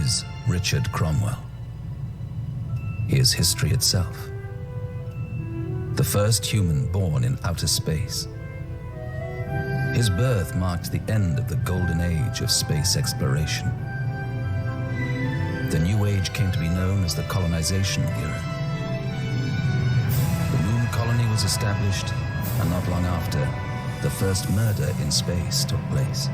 is Richard Cromwell? He is history itself. The first human born in outer space. His birth marked the end of the golden age of space exploration. The new age came to be known as the colonization era. The moon colony was established, and not long after, the first murder in space took place.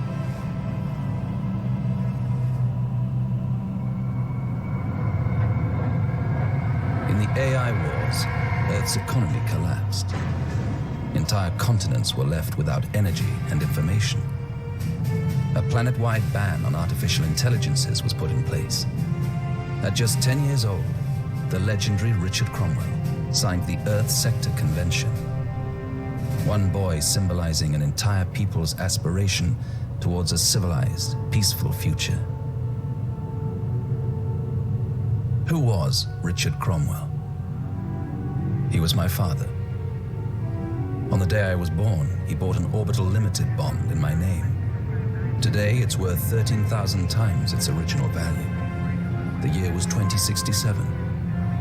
In the AI wars, Earth's economy collapsed. Entire continents were left without energy and information. A planet-wide ban on artificial intelligences was put in place. At just 10 years old, the legendary Richard Cromwell signed the Earth Sector Convention. One boy symbolizing an entire people's aspiration towards a civilized, peaceful future. Who was Richard Cromwell? He was my father. On the day I was born, he bought an orbital limited bond in my name. Today, it's worth 13,000 times its original value. The year was 2067,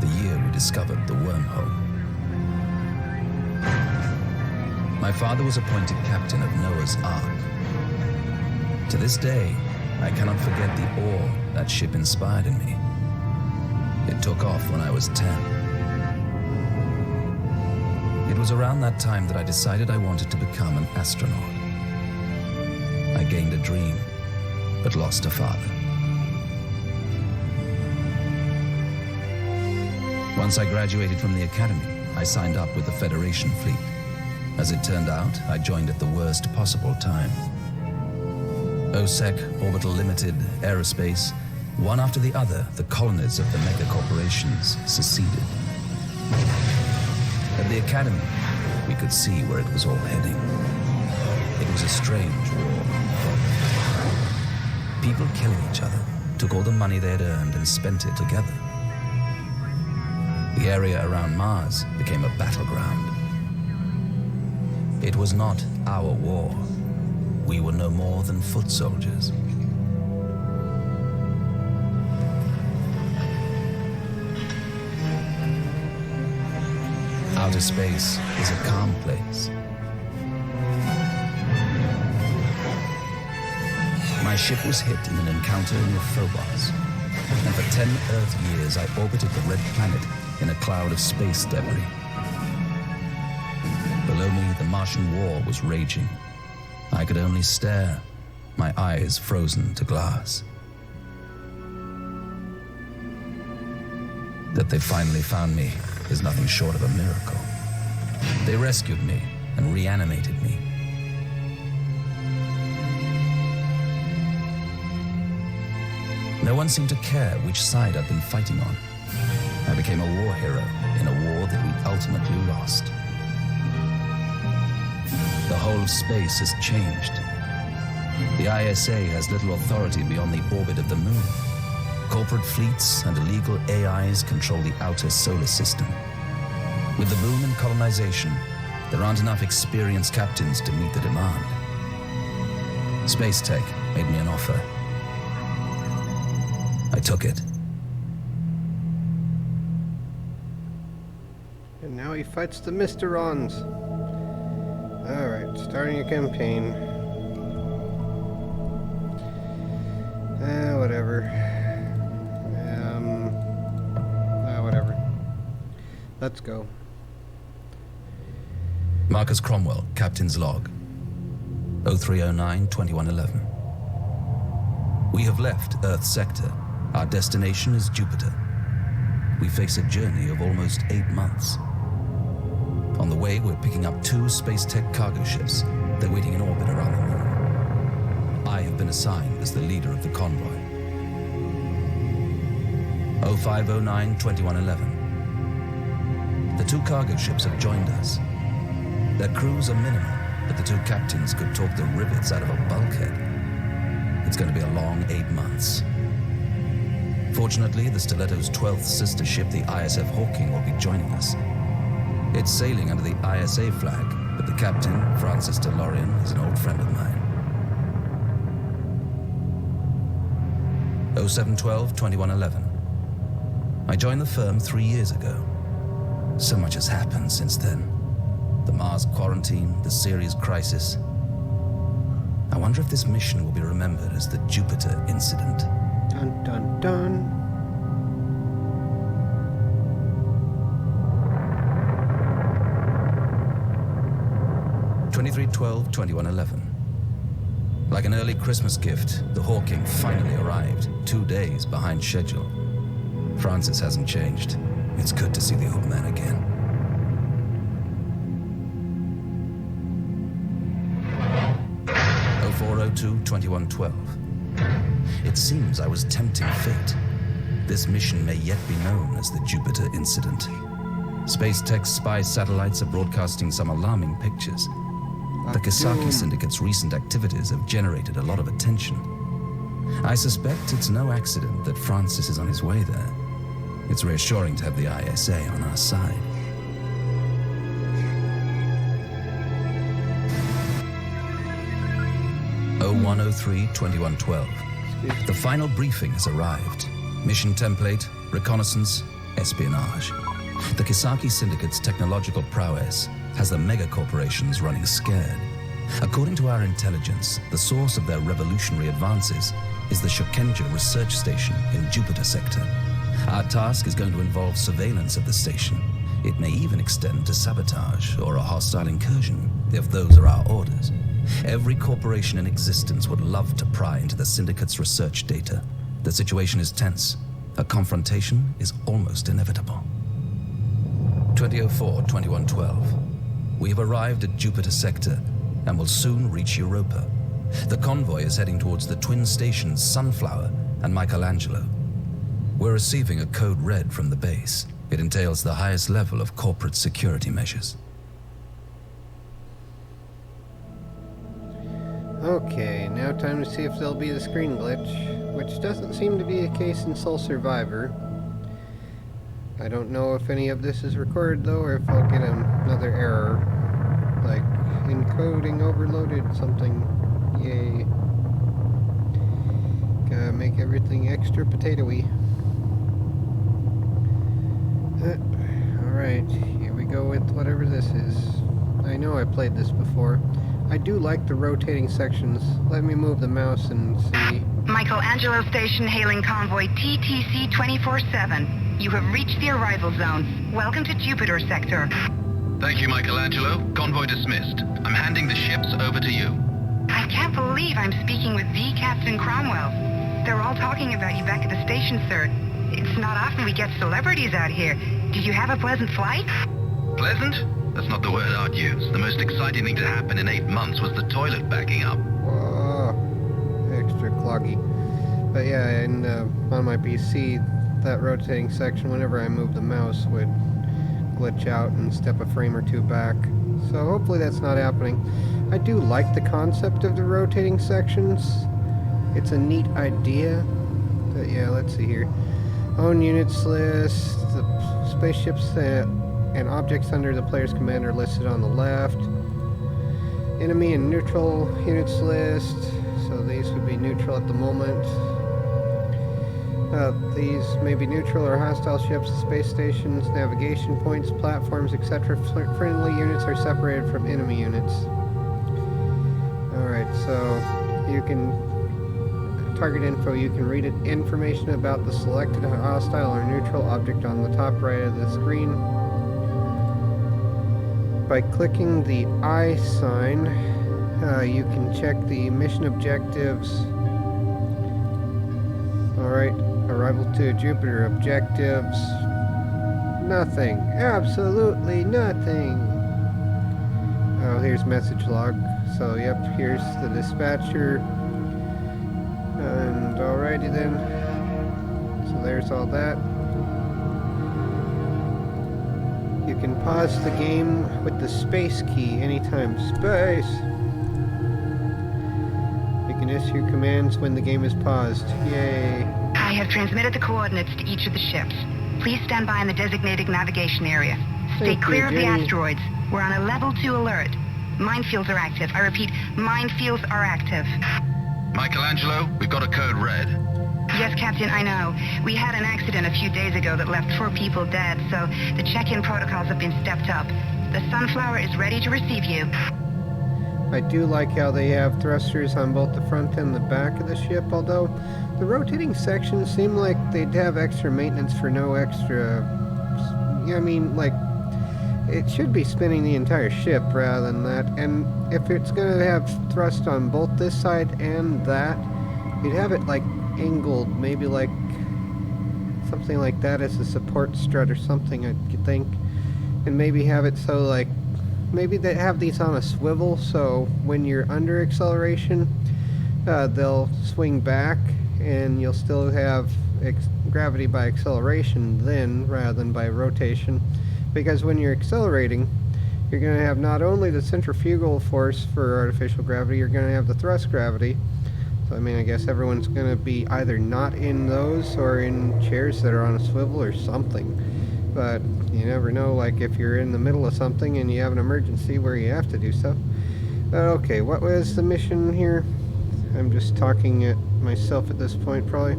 the year we discovered the wormhole. My father was appointed captain of Noah's Ark. To this day, I cannot forget the awe that ship inspired in me. It took off when I was 10. It was around that time that I decided I wanted to become an astronaut. I gained a dream, but lost a father. Once I graduated from the academy, I signed up with the Federation fleet. As it turned out, I joined at the worst possible time. OSEC, Orbital Limited, Aerospace, one after the other, the colonies of the mega corporations seceded. At the academy, we could see where it was all heading. It was a strange war. People killing each other, took all the money they had earned and spent it together. The area around Mars became a battleground. It was not our war. We were no more than foot soldiers. Outer space is a calm place. My ship was hit in an encounter near Phobos, and for 10 Earth years I orbited the red planet in a cloud of space debris. Below me, the Martian war was raging. I could only stare, my eyes frozen to glass. That they finally found me is nothing short of a miracle. They rescued me and reanimated me. No one seemed to care which side I'd been fighting on. I became a war hero in a war that we ultimately lost. The whole of space has changed. The ISA has little authority beyond the orbit of the moon. Corporate fleets and illegal AIs control the outer solar system. With the boom in colonization, there aren't enough experienced captains to meet the demand. Space Tech made me an offer. I took it. And now he fights the Mysterons. Alright, starting a campaign. Whatever. Whatever. Let's go. Marcus Cromwell, Captain's Log. 0309-2111. We have left Earth Sector. Our destination is Jupiter. We face a journey of almost 8 months. On the way, we're picking up 2 Space Tech cargo ships. They're waiting in orbit around the moon. I have been assigned as the leader of the convoy. 0509-2111. The 2 cargo ships have joined us. Their crews are minimal, but the 2 captains could talk the rivets out of a bulkhead. It's going to be a long 8 months. Fortunately, the Stiletto's 12th sister ship, the ISF Hawking, will be joining us. It's sailing under the ISA flag, but the captain, Francis DeLorean, is an old friend of mine. 07/12/2111. I joined the firm 3 years ago. So much has happened since then. The Mars quarantine, the Ceres crisis. I wonder if this mission will be remembered as the Jupiter incident. Dun dun dun. (23/12/2111). Like an early Christmas gift, the Hawking finally arrived, 2 days behind schedule. Francis hasn't changed. It's good to see the old man again. 04/02/2112. It seems I was tempting fate. This mission may yet be known as the Jupiter incident. Space Tech's spy satellites are broadcasting some alarming pictures. The Kisaki Syndicate's recent activities have generated a lot of attention. I suspect it's no accident that Francis is on his way there. It's reassuring to have the ISA on our side. (01/03/2112). The final briefing has arrived. Mission template, reconnaissance, espionage. The Kisaki Syndicate's technological prowess has the mega-corporations running scared. According to our intelligence, the source of their revolutionary advances is the Shokenja research station in Jupiter sector. Our task is going to involve surveillance of the station. It may even extend to sabotage or a hostile incursion, if those are our orders. Every corporation in existence would love to pry into the Syndicate's research data. The situation is tense. A confrontation is almost inevitable. 2004/2112. We have arrived at Jupiter sector and will soon reach Europa. The convoy is heading towards the twin stations Sunflower and Michelangelo. We're receiving a code red from the base. It entails the highest level of corporate security measures. Okay, now time to see if there'll be the screen glitch, which doesn't seem to be the case in Sole Survivor. I don't know if any of this is recorded though, or if I'll get another error, like encoding overloaded something. Yay. Gotta make everything extra potatoey. Alright, here we go with whatever this is. I know I played this before. I do like the rotating sections. Let me move the mouse and see. Michelangelo Station hailing convoy TTC 24/7. You have reached the arrival zone. Welcome to Jupiter sector. Thank you, Michelangelo. Convoy dismissed. I'm handing the ships over to you. I can't believe I'm speaking with the Captain Cromwell. They're all talking about you back at the station, sir. It's not often we get celebrities out here. Did you have a pleasant flight? Pleasant? That's not the word I'd use. The most exciting thing to happen in 8 months was the toilet backing up. Whoa, extra cloggy. But yeah, and on my PC, that rotating section, whenever I move the mouse, would glitch out and step a frame or two back. So hopefully that's not happening. I do like the concept of the rotating sections. It's a neat idea. But yeah, let's see here. Own units list, the spaceships and objects under the player's command are listed on the left. Enemy and neutral units list, so these would be neutral at the moment. These may be neutral or hostile ships, space stations, navigation points, platforms, etc. Friendly units are separated from enemy units. Alright, so you can target info, you can read information about the selected hostile or neutral object on the top right of the screen. By clicking the I sign, you can check the mission objectives. Alright, arrival to Jupiter objectives. Nothing. Absolutely nothing. Oh, here's message log. So, yep, here's the dispatcher. And alrighty then. So there's all that. You can pause the game with the space key anytime. Space! You can issue commands when the game is paused. Yay! I have transmitted the coordinates to each of the ships. Please stand by in the designated navigation area. Stay clear of the asteroids. We're on a level 2 alert. Minefields are active. I repeat, minefields are active. Michelangelo, we've got a code red. Yes, Captain, I know. We had an accident a few days ago that left 4 people dead, so the check-in protocols have been stepped up. The Sunflower is ready to receive you. I do like how they have thrusters on both the front and the back of the ship, although the rotating sections seem like they'd have extra maintenance for no extra... I mean, like, it should be spinning the entire ship rather than that, and if it's going to have thrust on both this side and that, you'd have it, like, angled, maybe like something like that as a support strut or something, I think, and maybe have it so, like, maybe they have these on a swivel, so when you're under acceleration, they'll swing back, and you'll still have gravity by acceleration then, rather than by rotation. Because when you're accelerating, you're going to have not only the centrifugal force for artificial gravity, you're going to have the thrust gravity. So, I mean, I guess everyone's going to be either not in those or in chairs that are on a swivel or something. But you never know, like if you're in the middle of something and you have an emergency where you have to do stuff. Okay, what was the mission here? I'm just talking at myself at this point, probably.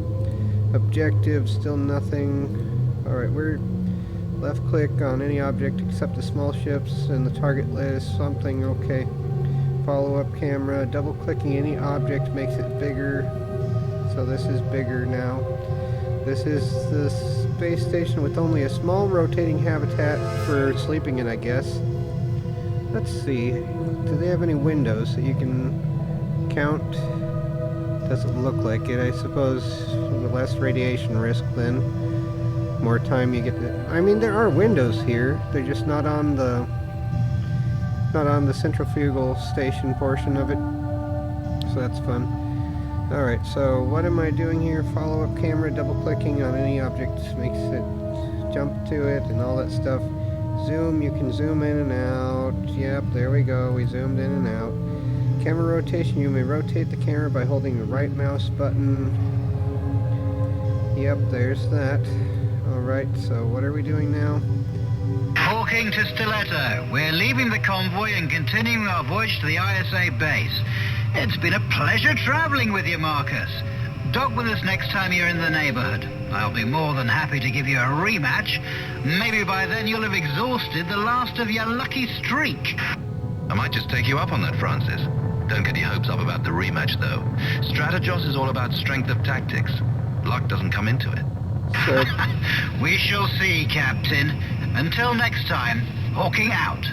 Objective, still nothing. Alright, we're left click on any object except the small ships and the target list, something, okay. Follow-up camera, double clicking any object makes it bigger. So this is bigger now. This is the space station with only a small rotating habitat for sleeping in, I guess. Let's see, do they have any windows that you can count? Doesn't look like it. I suppose the less radiation risk then. More time you get to... I mean, there are windows here. They're just not on the centrifugal station portion of it. So that's fun. Alright, so what am I doing here? Follow-up camera, double-clicking on any object makes it jump to it and all that stuff. Zoom, you can zoom in and out. Yep, there we go. We zoomed in and out. Camera rotation, you may rotate the camera by holding the right mouse button. Yep, there's that. Alright, so what are we doing now? Hawking to Stiletto. We're leaving the convoy and continuing our voyage to the ISA base. It's been a pleasure traveling with you, Marcus. Dock with us next time you're in the neighborhood. I'll be more than happy to give you a rematch. Maybe by then you'll have exhausted the last of your lucky streak. I might just take you up on that, Francis. Don't get your hopes up about the rematch, though. Strategos is all about strength of tactics. Luck doesn't come into it. So, We shall see, Captain. Until next time, Hawking out.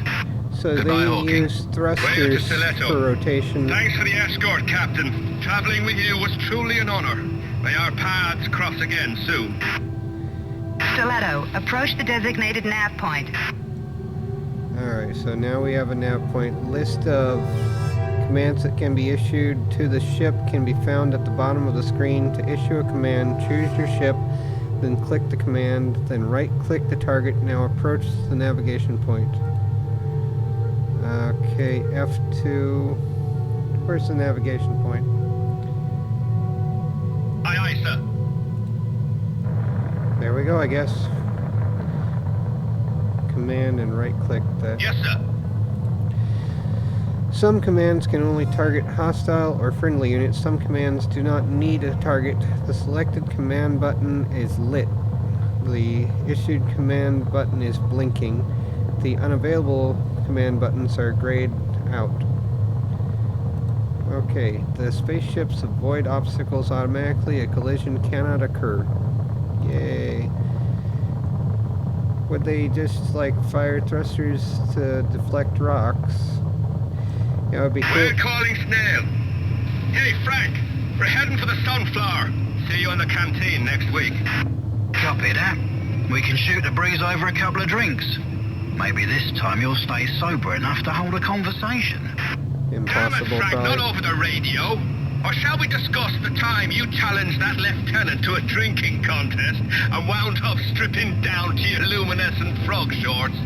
so Goodbye, they Hawking. use thrusters Stiletto. for rotation. Thanks for the escort, Captain. Traveling with you was truly an honor. May our paths cross again soon. Stiletto, approach the designated nav point. Alright, so now we have a nav point. List of commands that can be issued to the ship can be found at the bottom of the screen. To issue a command, choose your ship, then click the command, then right-click the target. Now approach the navigation point. Okay, F2. Where's the navigation point? Aye, aye, sir. There we go, I guess. Command and right-click that. Yes, sir. Some commands can only target hostile or friendly units. Some commands do not need a target. The selected command button is lit. The issued command button is blinking. The unavailable command buttons are grayed out. Okay, the spaceships avoid obstacles automatically. A collision cannot occur. Yay. Would they just, like, fire thrusters to deflect rocks? Yeah, it would be cool. We're calling Snail. Hey, Frank. We're heading for the Sunflower. See you in the canteen next week. Copy that. We can shoot the breeze over a couple of drinks. Maybe this time you'll stay sober enough to hold a conversation. Damn it, Impossible, Frank, probably. not over the radio. Or shall we discuss the time you challenged that lieutenant to a drinking contest and wound up stripping down to your luminescent frog shorts?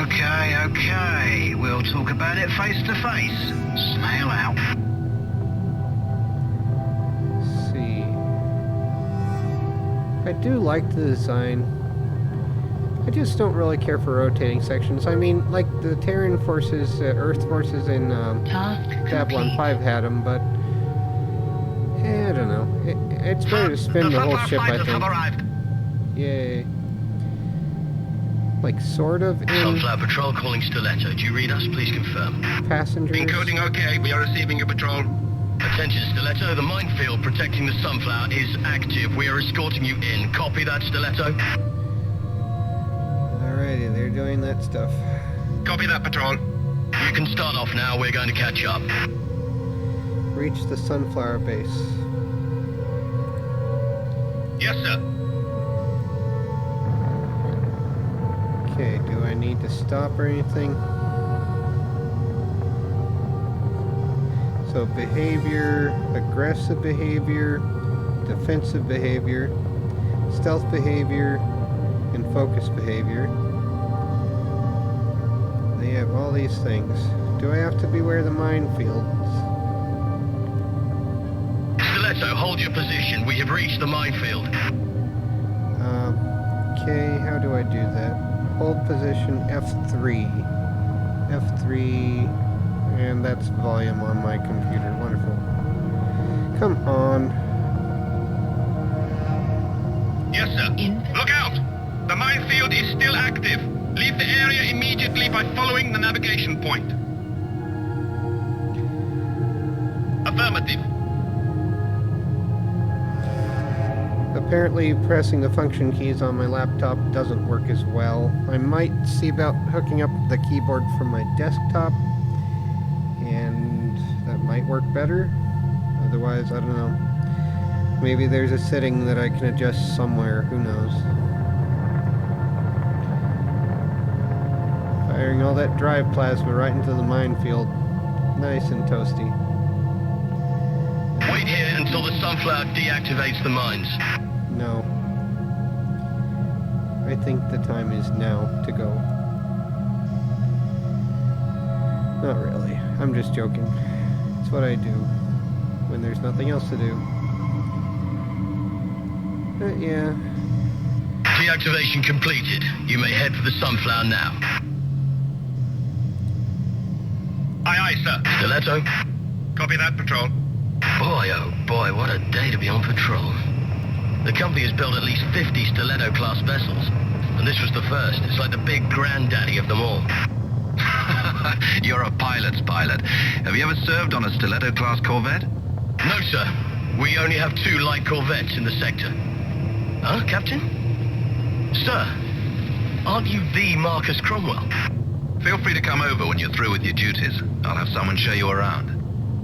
Okay. We'll talk about it face to face. Snail out. Let's see. I do like the design. I just don't really care for rotating sections. I mean, like the Terran forces, Earth forces in Babylon 5 had them, but I don't know. it's better to spin the whole ship, I think. Arrived. Yay. Like, sort of in Sunflower Patrol calling Stiletto. Do you read us? Please confirm. passengers. Encoding okay. We are receiving your patrol. Attention, Stiletto. The minefield protecting the Sunflower is active. We are escorting you in. Copy that, Stiletto. Alrighty, they're doing that stuff. Copy that, patrol. You can start off now. We're going to catch up. Reach the Sunflower base. Yes, sir. Okay, do I need to stop or anything? So behavior, aggressive behavior, defensive behavior, stealth behavior, and focus behavior. They have all these things. Do I have to beware of the minefields? Stiletto, hold your position. We have reached the minefield. Okay, how do I do that? Hold position F3. F3, and that's volume on my computer. Wonderful. Come on. Yes, sir. Look out! The minefield is still active. Leave the area immediately by following the navigation point. Affirmative. Apparently pressing the function keys on my laptop doesn't work as well. I might see about hooking up the keyboard from my desktop, and that might work better. Otherwise, I don't know. Maybe there's a setting that I can adjust somewhere, who knows. Firing all that drive plasma right into the minefield. Nice and toasty. Wait here until the Sunflower deactivates the mines. No. I think the time is now to go. Not really. I'm just joking. It's what I do when there's nothing else to do. Yeah. Deactivation completed. You may head for the Sunflower now. Aye, aye, sir. Stiletto? Copy that, patrol. Boy, oh boy, what a day to be on patrol. The company has built at least 50 Stiletto-class vessels, and this was the first. It's like the big granddaddy of them all. You're a pilot's pilot. Have you ever served on a Stiletto-class corvette? No, sir. We only have 2 light corvettes in the sector. Huh, Captain? Sir, aren't you the Marcus Cromwell? Feel free to come over when you're through with your duties. I'll have someone show you around.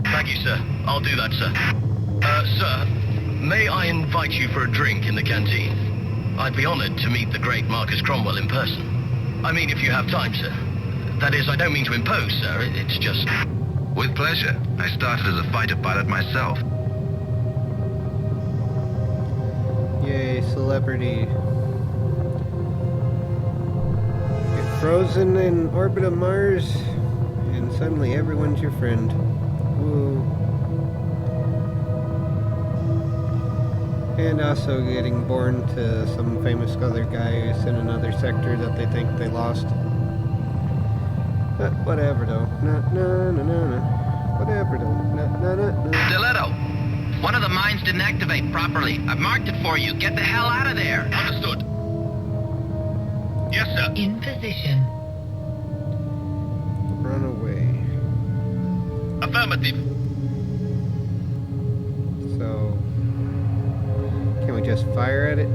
Thank you, sir. I'll do that, sir. Sir, may I invite you for a drink in the canteen? I'd be honored to meet the great Marcus Cromwell in person. I mean, if you have time, sir. That is, I don't mean to impose, sir. It's just... With pleasure. I started as a fighter pilot myself. Yay, celebrity. Get frozen in orbit of Mars, and suddenly everyone's your friend. Woo. And also getting born to some famous other guy who's in another sector that they think they lost. But whatever though. No. Whatever though. No. Stiletto, one of the mines didn't activate properly. I've marked it for you. Get the hell out of there. Understood. Yes, sir. In position. Run away. Affirmative. So, can we just fire at it?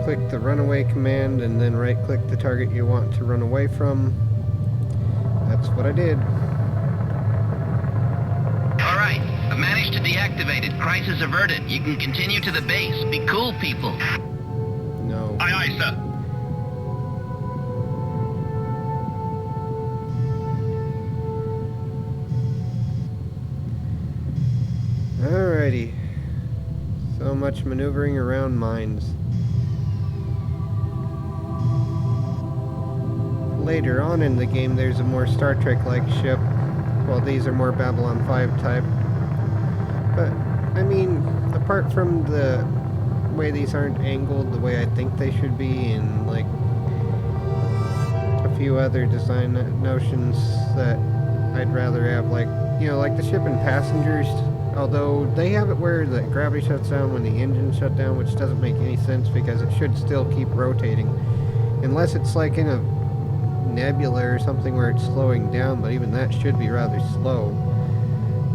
Click the runaway command and then right click the target you want to run away from. That's what I did. All right, I managed to deactivate it. Crisis averted. You can continue to the base. Be cool, people. No. Aye, aye, sir. Alrighty. So much maneuvering around mines. Later on in the game, there's a more Star Trek-like ship. Well, these are more Babylon 5 type. But, I mean, apart from the way these aren't angled the way I think they should be, and, like, a few other design notions that I'd rather have, like, you know, like the ship and passengers, although they have it where the gravity shuts down when the engine shut down, which doesn't make any sense because it should still keep rotating. Unless it's like in a nebula or something where it's slowing down, but even that should be rather slow.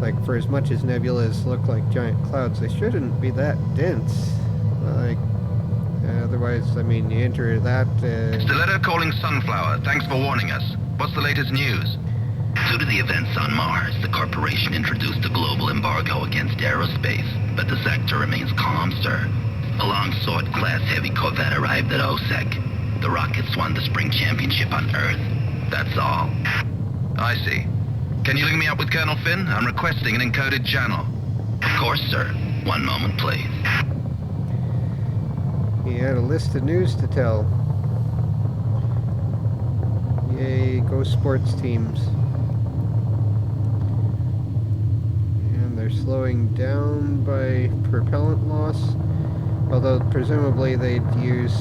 Like, for as much as nebulas look like giant clouds, they shouldn't be that dense. Like, otherwise, I mean, you enter that... Stiletto calling Sunflower. Thanks for warning us. What's the latest news? Due to the events on Mars, the corporation introduced a global embargo against aerospace, but the sector remains calm, sir. A Longsword-class heavy corvette arrived at OSEC. The rockets won the spring championship on Earth. That's all. I see. Can you link me up with Colonel Finn? I'm requesting an encoded channel. Of course, sir. One moment, please. He had a list of news to tell. Yay, go sports teams. And they're slowing down by propellant loss. Although presumably they'd use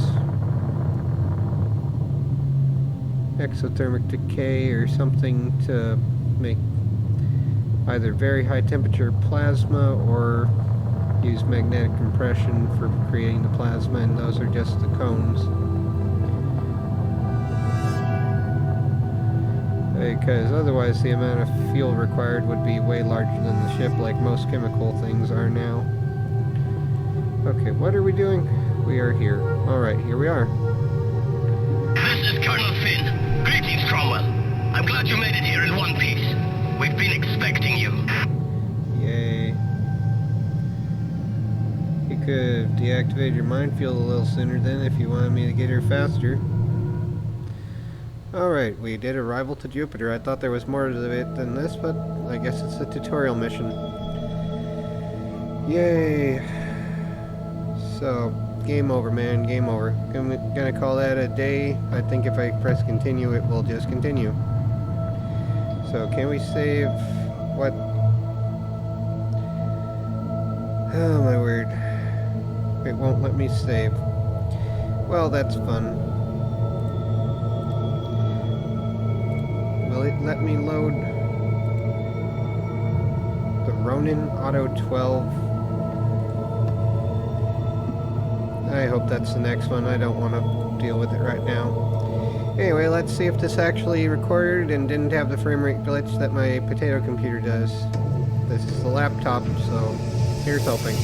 exothermic decay or something to make either very high temperature plasma or use magnetic compression for creating the plasma, and those are just the cones. Because otherwise the amount of fuel required would be way larger than the ship, like most chemical things are now. Okay, what are we doing? We are here. Alright, here we are. This is Colonel Finn. Greetings, Cromwell. I'm glad you made it here in one piece. We've been expecting you. Yay. You could have deactivated your minefield a little sooner then if you wanted me to get here faster. Alright, we did Arrival to Jupiter. I thought there was more to it than this, but I guess it's a tutorial mission. Yay. So, game over, man. Game over. I'm gonna call that a day. I think if I press continue, it will just continue. So, can we save... what? Oh, my word. It won't let me save. Well, that's fun. Will it let me load the Ronin Auto 12? I hope that's the next one. I don't want to deal with it right now. Anyway, let's see if this actually recorded and didn't have the frame rate glitch that my potato computer does. This is the laptop, so here's hoping.